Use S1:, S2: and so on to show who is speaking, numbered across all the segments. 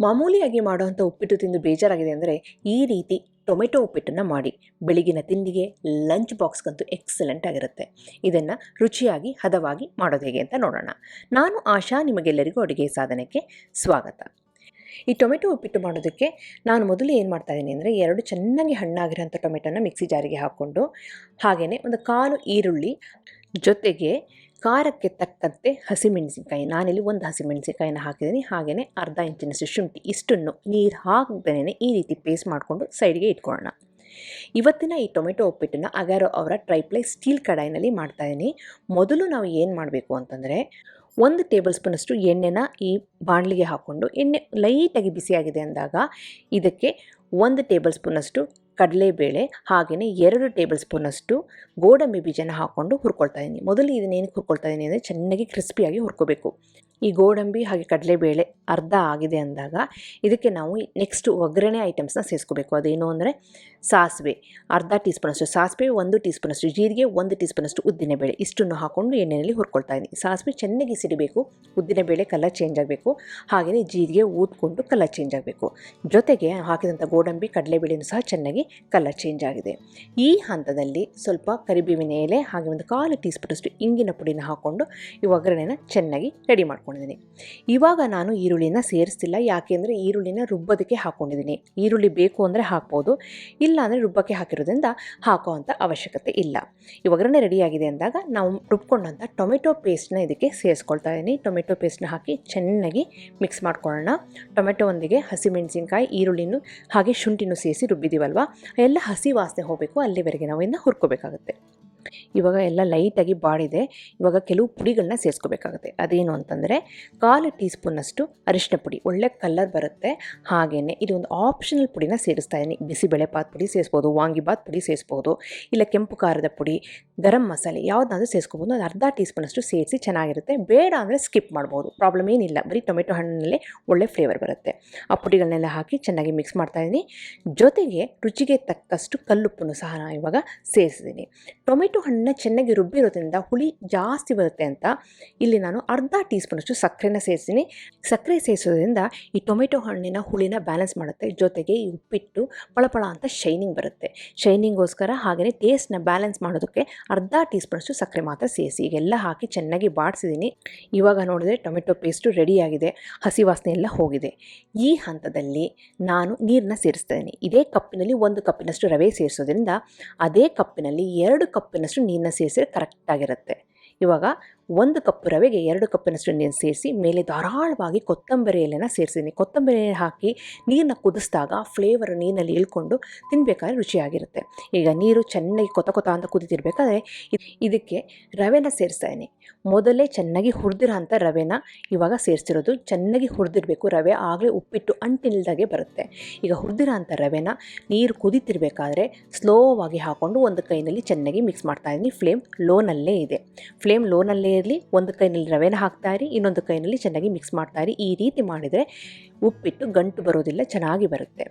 S1: ಮಾಮೂಲಿಯಾಗಿ ಮಾಡುವಂಥ ಉಪ್ಪಿಟ್ಟು ತಿಂದು ಬೇಜಾರಾಗಿದೆ ಅಂದರೆ ಈ ರೀತಿ ಟೊಮೆಟೊ ಉಪ್ಪಿಟ್ಟನ್ನು ಮಾಡಿ. ಬೆಳಗಿನ ತಿಂಡಿಗೆ, ಲಂಚ್ ಬಾಕ್ಸ್ಗಂತೂ ಎಕ್ಸಲೆಂಟ್ ಆಗಿರುತ್ತೆ. ಇದನ್ನು ರುಚಿಯಾಗಿ ಹದವಾಗಿ ಮಾಡೋದು ಹೇಗೆ ಅಂತ ನೋಡೋಣ. ನಾನು ಆಶಾ, ನಿಮಗೆಲ್ಲರಿಗೂ ಅಡುಗೆ ಸಾಧನಕ್ಕೆ ಸ್ವಾಗತ. ಈ ಟೊಮೆಟೊ ಉಪ್ಪಿಟ್ಟು ಮಾಡೋದಕ್ಕೆ ನಾನು ಮೊದಲು ಏನು ಮಾಡ್ತಾಯಿದ್ದೀನಿ ಅಂದರೆ 2 ಚೆನ್ನಾಗಿ ಹಣ್ಣಾಗಿರೋಂಥ ಟೊಮೆಟೊನ ಮಿಕ್ಸಿ ಜಾರಿಗೆ ಹಾಕ್ಕೊಂಡು, ಹಾಗೆಯೇ ಒಂದು 1/4 ಈರುಳ್ಳಿ, ಜೊತೆಗೆ ಖಾರಕ್ಕೆ ತಕ್ಕಂತೆ ಹಸಿಮೆಣಸಿನ್ಕಾಯಿ, ನಾನಿಲ್ಲಿ 1 ಹಸಿಮೆಣಸಿನ್ಕಾಯಿನ ಹಾಕಿದ್ದೀನಿ. ಹಾಗೆಯೇ ಅರ್ಧ ಇಂಚಿನಷ್ಟು ಶುಂಠಿ, ಇಷ್ಟನ್ನು ನೀರು ಹಾಕದೇ ಈ ರೀತಿ ಪೇಸ್ಟ್ ಮಾಡಿಕೊಂಡು ಸೈಡ್ಗೆ ಇಟ್ಕೊಳ್ಳೋಣ. ಇವತ್ತಿನ ಈ ಟೊಮೆಟೊ ಉಪ್ಪಿಟ್ಟನ್ನು ಅಗಾರೋ ಅವರ ಟ್ರೈಪ್ಲೈ ಸ್ಟೀಲ್ ಕಡಾಯಿನಲ್ಲಿ ಮಾಡ್ತಾಯಿದ್ದೀನಿ. ಮೊದಲು ನಾವು ಏನು ಮಾಡಬೇಕು ಅಂತಂದರೆ 1 ಟೇಬಲ್ ಸ್ಪೂನಷ್ಟು ಎಣ್ಣೆನ ಈ ಬಾಣಲಿಗೆ ಹಾಕ್ಕೊಂಡು, ಎಣ್ಣೆ ಲೈಟಾಗಿ ಬಿಸಿಯಾಗಿದೆ ಅಂದಾಗ ಇದಕ್ಕೆ 1 ಟೇಬಲ್ ಸ್ಪೂನಷ್ಟು ಕಡಲೆಬೇಳೆ, ಹಾಗೆಯೇ 2 ಟೇಬಲ್ ಸ್ಪೂನಷ್ಟು ಗೋಡಂಬಿ ಬೀಜನ ಹಾಕ್ಕೊಂಡು ಹುರ್ಕೊಳ್ತಾ ಇದ್ದೀನಿ. ಮೊದಲು ಇದನ್ನೇನಕ್ಕೆ ಹುರ್ಕೊಳ್ತಾ ಇದ್ದೀನಿ ಅಂದರೆ ಚೆನ್ನಾಗಿ ಕ್ರಿಸ್ಪಿಯಾಗಿ ಹುರ್ಕೋಬೇಕು. ಈ ಗೋಡಂಬಿ ಹಾಗೆ ಕಡಲೆಬೇಳೆ ಅರ್ಧ ಆಗಿದೆ ಅಂದಾಗ ಇದಕ್ಕೆ ನಾವು ನೆಕ್ಸ್ಟ್ ಒಗ್ಗರಣೆ ಐಟಮ್ಸ್ನ ಸೇರಿಸ್ಕೋಬೇಕು. ಅದೇನು ಅಂದರೆ ಸಾಸಿವೆ, ಅರ್ಧ ಟೀ ಸ್ಪೂನಷ್ಟು ಸಾಸಿವೆ, 1 ಟೀ ಸ್ಪೂನಷ್ಟು ಜೀರಿಗೆ, 1 ಟೀ ಸ್ಪೂನಷ್ಟು ಉದ್ದಿನಬೇಳೆ, ಇಷ್ಟನ್ನು ಹಾಕ್ಕೊಂಡು ಎಣ್ಣೆಯಲ್ಲಿ ಹುರ್ಕೊಳ್ತಾ ಇದ್ದೀನಿ. ಸಾಸಿವೆ ಚೆನ್ನಾಗಿ ಸಿಡಿಬೇಕು, ಉದ್ದಿನಬೇಳೆ ಕಲರ್ ಚೇಂಜ್ ಆಗಬೇಕು, ಹಾಗೆಯೇ ಜೀರಿಗೆ ಊದ್ಕೊಂಡು ಕಲರ್ ಚೇಂಜ್ ಆಗಬೇಕು. ಜೊತೆಗೆ ಹಾಕಿದಂಥ ಗೋಡಂಬಿ ಕಡಲೆಬೇಳೆಯೂ ಸಹ ಚೆನ್ನಾಗಿ ಕಲರ್ ಚೇಂಜ್ ಆಗಿದೆ. ಈ ಹಂತದಲ್ಲಿ ಸ್ವಲ್ಪ ಕರಿಬೇವಿನ ಎಲೆ ಹಾಗೆ 1/4 ಟೀ ಸ್ಪೂನಷ್ಟು ಇಂಗಿನ ಪುಡಿನ ಹಾಕ್ಕೊಂಡು ಈ ಒಗ್ಗರಣೆನ ಚೆನ್ನಾಗಿ ರೆಡಿ ಮಾಡ್ಕೊಂಡಿದ್ದೀನಿ. ಇವಾಗ ನಾನು ಈರುಳ್ಳಿನ ಸೇರಿಸ್ತಿಲ್ಲ, ಯಾಕೆಂದರೆ ಈರುಳ್ಳಿನ ರುಬ್ಬೋದಕ್ಕೆ ಹಾಕ್ಕೊಂಡಿದ್ದೀನಿ. ಈರುಳ್ಳಿ ಬೇಕು ಅಂದರೆ ಹಾಕ್ಬೋದು, ಇಲ್ಲ ಅಂದರೆ ರುಬ್ಬಕ್ಕೆ ಹಾಕಿರೋದ್ರಿಂದ ಹಾಕೋವಂಥ ಅವಶ್ಯಕತೆ ಇಲ್ಲ. ಈ ಒಗ್ಗರಣೆ ರೆಡಿಯಾಗಿದೆ ಅಂದಾಗ ನಾವು ರುಬ್ಕೊಂಡಂಥ ಟೊಮೆಟೊ ಪೇಸ್ಟ್ನ ಇದಕ್ಕೆ ಸೇರಿಸ್ಕೊಳ್ತಾ ಇದ್ದೀನಿ. ಟೊಮೆಟೊ ಪೇಸ್ಟ್ನ ಹಾಕಿ ಚೆನ್ನಾಗಿ ಮಿಕ್ಸ್ ಮಾಡ್ಕೊಳ್ಳೋಣ. ಟೊಮೆಟೊ ಒಂದಿಗೆ ಹಸಿಮೆಣಸಿನ್ಕಾಯಿ, ಈರುಳ್ಳಿನೂ ಹಾಗೆ ಶುಂಠಿನೂ ಸೇರಿಸಿ ರುಬ್ಬಿದ್ದೀವಲ್ವ, ಎಲ್ಲ ಹಸಿ ವಾಸನೆ ಹೋಗಬೇಕು, ಅಲ್ಲಿವರೆಗೆ ನಾವು ಇದನ್ನು ಹುರ್ಕೋಬೇಕಾಗುತ್ತೆ. ಇವಾಗ ಎಲ್ಲ ಲೈಟಾಗಿ ಬಾಡಿದೆ. ಇವಾಗ ಕೆಲವು ಪುಡಿಗಳನ್ನ ಸೇರಿಸ್ಕೋಬೇಕಾಗುತ್ತೆ. ಅದೇನು ಅಂತಂದರೆ 1/4 ಟೀ ಸ್ಪೂನಷ್ಟು ಅರಿಶಿನ ಪುಡಿ, ಒಳ್ಳೆ ಕಲರ್ ಬರುತ್ತೆ. ಹಾಗೆಯೇ ಇದೊಂದು ಆಪ್ಷನಲ್ ಪುಡಿನ ಸೇರಿಸ್ತಾ ಇದ್ದೀನಿ. ಬಿಸಿಬೇಳೆಬಾತ್ ಪುಡಿ ಸೇರಿಸ್ಬೋದು, ವಾಂಗಿಬಾತ್ ಪುಡಿ ಸೇರಿಸ್ಬೋದು, ಇಲ್ಲ ಕೆಂಪು ಖಾರದ ಪುಡಿ, ಗರಂ ಮಸಾಲೆ ಯಾವುದಾದ್ರೂ ಸೇರಿಸ್ಕೋಬೋದು. ಅದು ಅರ್ಧ ಟೀ ಸ್ಪೂನಷ್ಟು ಸೇರಿಸಿ ಚೆನ್ನಾಗಿರುತ್ತೆ. ಬೇಡ ಅಂದರೆ ಸ್ಕಿಪ್ ಮಾಡ್ಬೋದು, ಪ್ರಾಬ್ಲಮ್ ಏನಿಲ್ಲ. ಬರೀ ಟೊಮೆಟೊ ಹಣ್ಣಲ್ಲೇ ಒಳ್ಳೆ ಫ್ಲೇವರ್ ಬರುತ್ತೆ. ಆ ಪುಡಿಗಳನ್ನೆಲ್ಲ ಹಾಕಿ ಚೆನ್ನಾಗಿ ಮಿಕ್ಸ್ ಮಾಡ್ತಾಯಿದ್ದೀನಿ. ಜೊತೆಗೆ ರುಚಿಗೆ ತಕ್ಕಷ್ಟು ಕಲ್ಲುಪ್ಪನ್ನು ಸಹ ನಾನು ಇವಾಗ ಸೇರಿಸಿದ್ದೀನಿ. ಟೊಮೆಟೊ ಹಣ್ಣನ್ನ ಚೆನ್ನಾಗಿ ರುಬ್ಬಿರೋದ್ರಿಂದ ಹುಳಿ ಜಾಸ್ತಿ ಬರುತ್ತೆ ಅಂತ ಇಲ್ಲಿ ನಾನು ಅರ್ಧ ಟೀ ಸ್ಪೂನಷ್ಟು ಸಕ್ಕರೆನ ಸೇರಿಸ್ತೀನಿ. ಸಕ್ಕರೆ ಸೇರಿಸೋದ್ರಿಂದ ಈ ಟೊಮೆಟೊ ಹಣ್ಣಿನ ಹುಳಿನ ಬ್ಯಾಲೆನ್ಸ್ ಮಾಡುತ್ತೆ. ಜೊತೆಗೆ ಈ ಉಪ್ಪಿಟ್ಟು ಪಳಪಳ ಅಂತ ಶೈನಿಂಗ್ ಬರುತ್ತೆ. ಶೈನಿಂಗೋಸ್ಕರ ಹಾಗೆಯೇ ಟೇಸ್ಟ್ನ ಬ್ಯಾಲೆನ್ಸ್ ಮಾಡೋದಕ್ಕೆ ಅರ್ಧ ಟೀ ಸ್ಪೂನಷ್ಟು ಸಕ್ಕರೆ ಮಾತ್ರ ಸೇರಿಸಿ ಈಗೆಲ್ಲ ಹಾಕಿ ಚೆನ್ನಾಗಿ ಬಾಡಿಸಿದ್ದೀನಿ. ಇವಾಗ ನೋಡಿದ್ರೆ ಟೊಮೆಟೊ ಪೇಸ್ಟು ರೆಡಿಯಾಗಿದೆ, ಹಸಿ ವಾಸನೆ ಎಲ್ಲ ಹೋಗಿದೆ. ಈ ಹಂತದಲ್ಲಿ ನಾನು ನೀರನ್ನ ಸೇರಿಸ್ತಾ ಇದ್ದೀನಿ. ಇದೇ ಕಪ್ಪಿನಲ್ಲಿ 1 ಕಪ್ಪಿನಷ್ಟು ರವೆ ಸೇರಿಸೋದ್ರಿಂದ ಅದೇ ಕಪ್ಪಿನಲ್ಲಿ 2 ಕಪ್ಪಿನಷ್ಟು ನೀರನ್ನ ಸೇರಿಸಿದ್ರೆ ಕರೆಕ್ಟಾಗಿರುತ್ತೆ. ಇವಾಗ 1 ಕಪ್ ರವೆಗೆ 2 ಕಪ್ಪಿನಷ್ಟು ನೀರು ಸೇರಿಸಿ ಮೇಲೆ ಧಾರಾಳವಾಗಿ ಕೊತ್ತಂಬರಿ ಎಲೆನ ಸೇರಿಸಿದ್ದೀನಿ. ಕೊತ್ತಂಬರಿ ಎಲೆ ಹಾಕಿ ನೀರನ್ನ ಕುದಿಸಿದಾಗ ಫ್ಲೇವರ್ ನೀರಿನಲ್ಲಿ ಇಳ್ಕೊಂಡು ತಿನ್ನಬೇಕಾದ್ರೆ ರುಚಿಯಾಗಿರುತ್ತೆ. ಈಗ ನೀರು ಚೆನ್ನಾಗಿ ಕೊತ ಅಂತ ಕುದಿತಿರ್ಬೇಕಾದ್ರೆ ಇದಕ್ಕೆ ರವೆನ ಸೇರಿಸ್ತಾ ಇದ್ದೀನಿ. ಮೊದಲೇ ಚೆನ್ನಾಗಿ ಹುರಿದಿರೋ ಅಂಥ ರವೆನ ಇವಾಗ ಸೇರಿಸಿರೋದು. ಚೆನ್ನಾಗಿ ಹುರಿದಿರಬೇಕು ರವೆ, ಆಗಲೇ ಉಪ್ಪಿಟ್ಟು ಅಂಟಿಲ್ದಾಗೆ ಬರುತ್ತೆ. ಈಗ ಹುರಿದಿರೋ ಅಂಥ ರವೆನ ನೀರು ಕುದಿತಿರ್ಬೇಕಾದ್ರೆ ಸ್ಲೋವಾಗಿ ಹಾಕ್ಕೊಂಡು 1 ಕೈನಲ್ಲಿ ಚೆನ್ನಾಗಿ ಮಿಕ್ಸ್ ಮಾಡ್ತಾಯಿದ್ದೀನಿ. ಫ್ಲೇಮ್ ಲೋನಲ್ಲೇ ಇದೆ. ಫ್ಲೇಮ್ ಲೋನಲ್ಲೇ ಇರಲಿ. 1 ಕೈನಲ್ಲಿ ರವೆನ ಹಾಕ್ತಾಯಿರಿ, ಇನ್ನೊಂದು ಕೈನಲ್ಲಿ ಚೆನ್ನಾಗಿ ಮಿಕ್ಸ್ ಮಾಡ್ತಾಯಿರಿ. ಈ ರೀತಿ ಮಾಡಿದರೆ ಉಪ್ಪಿಟ್ಟು ಗಂಟು ಬರೋದಿಲ್ಲ, ಚೆನ್ನಾಗಿ ಬರುತ್ತೆ.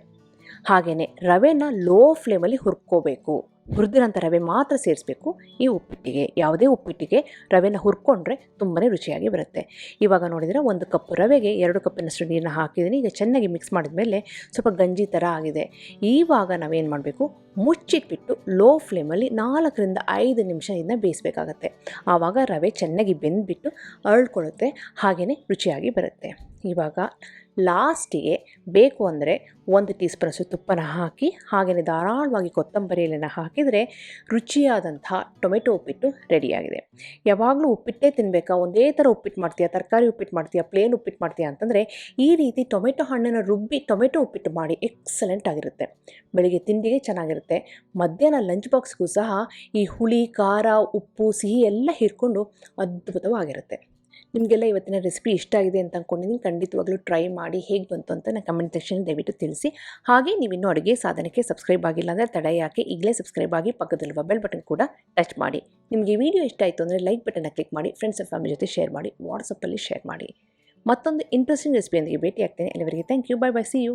S1: ಹಾಗೆಯೇ ರವೆನ ಲೋ ಫ್ಲೇಮಲ್ಲಿ ಹುರ್ಕೋಬೇಕು. ಹುರಿದಿರೋಂಥ ರವೆ ಮಾತ್ರ ಸೇರಿಸಬೇಕು ಈ ಉಪ್ಪಿಟ್ಟಿಗೆ. ಯಾವುದೇ ಉಪ್ಪಿಟ್ಟಿಗೆ ರವೆನ ಹುರ್ಕೊಂಡ್ರೆ ತುಂಬಾ ರುಚಿಯಾಗಿ ಬರುತ್ತೆ. ಇವಾಗ ನೋಡಿದರೆ 1 ಕಪ್ ರವೆಗೆ 2 ಕಪ್ಪಿನಷ್ಟು ನೀರನ್ನ ಹಾಕಿದ್ದೀನಿ. ಈಗ ಚೆನ್ನಾಗಿ ಮಿಕ್ಸ್ ಮಾಡಿದ ಮೇಲೆ ಸ್ವಲ್ಪ ಗಂಜಿ ಥರ ಆಗಿದೆ. ಇವಾಗ ನಾವೇನು ಮಾಡಬೇಕು, ಮುಚ್ಚಿಟ್ಬಿಟ್ಟು ಲೋ ಫ್ಲೇಮಲ್ಲಿ 4 ರಿಂದ 5 ನಿಮಿಷ ಇದನ್ನ ಬೇಯಿಸಬೇಕಾಗತ್ತೆ. ಆವಾಗ ರವೆ ಚೆನ್ನಾಗಿ ಬೆಂದುಬಿಟ್ಟು ಅರಳ್ಕೊಳ್ಳುತ್ತೆ, ಹಾಗೆಯೇ ರುಚಿಯಾಗಿ ಬರುತ್ತೆ. ಇವಾಗ ಲಾಸ್ಟಿಗೆ ಬೇಕು ಅಂದರೆ 1 ಟೀ ಸ್ಪೂನಷ್ಟು ತುಪ್ಪನ ಹಾಕಿ ಹಾಗೆಯೇ ಧಾರಾಳವಾಗಿ ಕೊತ್ತಂಬರಿ ಎಲೆನ ಹಾಕಿದರೆ ರುಚಿಯಾದಂಥ ಟೊಮೆಟೊ ಉಪ್ಪಿಟ್ಟು ರೆಡಿಯಾಗಿದೆ. ಯಾವಾಗಲೂ ಉಪ್ಪಿಟ್ಟೇ ತಿನ್ನಬೇಕಾ, ಒಂದೇ ಥರ ಉಪ್ಪಿಟ್ಟು ಮಾಡ್ತೀಯಾ, ತರಕಾರಿ ಉಪ್ಪಿಟ್ಟು ಮಾಡ್ತೀಯಾ, ಪ್ಲೇನ್ ಉಪ್ಪಿಟ್ಟು ಮಾಡ್ತೀಯಾ ಅಂತಂದರೆ ಈ ರೀತಿ ಟೊಮೆಟೊ ಹಣ್ಣನ್ನು ರುಬ್ಬಿ ಟೊಮೆಟೊ ಉಪ್ಪಿಟ್ಟು ಮಾಡಿ ಎಕ್ಸಲೆಂಟ್ ಆಗಿರುತ್ತೆ. ಬೆಳಿಗ್ಗೆ ತಿಂಡಿಗೆ ಚೆನ್ನಾಗಿರುತ್ತೆ. ಮಧ್ಯಾಹ್ನ ಲಂಚ್ ಬಾಕ್ಸ್ಗೂ ಸಹ ಈ ಹುಳಿ, ಖಾರ, ಉಪ್ಪು, ಸಿಹಿ ಎಲ್ಲ ಹೀರ್ಕೊಂಡು ಅದ್ಭುತವಾಗಿರುತ್ತೆ. ನಿಮಗೆಲ್ಲ ಇವತ್ತಿನ ರೆಸಿಪಿ ಇಷ್ಟ ಆಗಿದೆ ಅಂತ ಅಂದ್ಕೊಂಡಿದ್ದೀನಿ. ಖಂಡಿತವಾಗ್ಲೂ ಟ್ರೈ ಮಾಡಿ ಹೇಗೆ ಬಂತು ಅಂತ ನಾನು ಕಮೆಂಟ್ ಸೆಕ್ಷನ್ ದಯವಿಟ್ಟು ತಿಳಿಸಿ. ಹಾಗೆ ನೀವಿನ್ನೂ ಅಡುಗೆ ಸಾಧನಕ್ಕೆ ಸಬ್ಸ್ಕ್ರೈಬ್ ಆಗಿಲ್ಲ ಅಂದರೆ ತಡ ಯಾಕೆ, ಈಗಲೇ ಸಬ್ಸ್ಕ್ರೈಬ್ ಆಗಿ ಪಕ್ಕದಲ್ಲಿರುವ ಬೆಲ್ ಬಟನ್ ಕೂಡ ಟಚ್ ಮಾಡಿ. ನಿಮಗೆ ವಿಡಿಯೋ ಇಷ್ಟ ಆಯಿತು ಅಂದರೆ ಲೈಕ್ ಬಟನ್ನ ಕ್ಲಿಕ್ ಮಾಡಿ, ಫ್ರೆಂಡ್ಸ್ ಆ್ಯಂಡ್ ಫ್ಯಾಮಿಲಿ ಜೊತೆ ಶೇರ್ ಮಾಡಿ, ವಾಟ್ಸಪ್ಪಲ್ಲಿ ಶೇರ್ ಮಾಡಿ. ಮತ್ತೊಂದು ಇಂಟ್ರೆಸ್ಟಿಂಗ್ ರೆಸಿಪಿಯೊಂದಿಗೆ ಭೇಟಿ ಆಗ್ತೇನೆ. ಅಲ್ಲಿವರೆಗೆ thank you, bye bye, see you.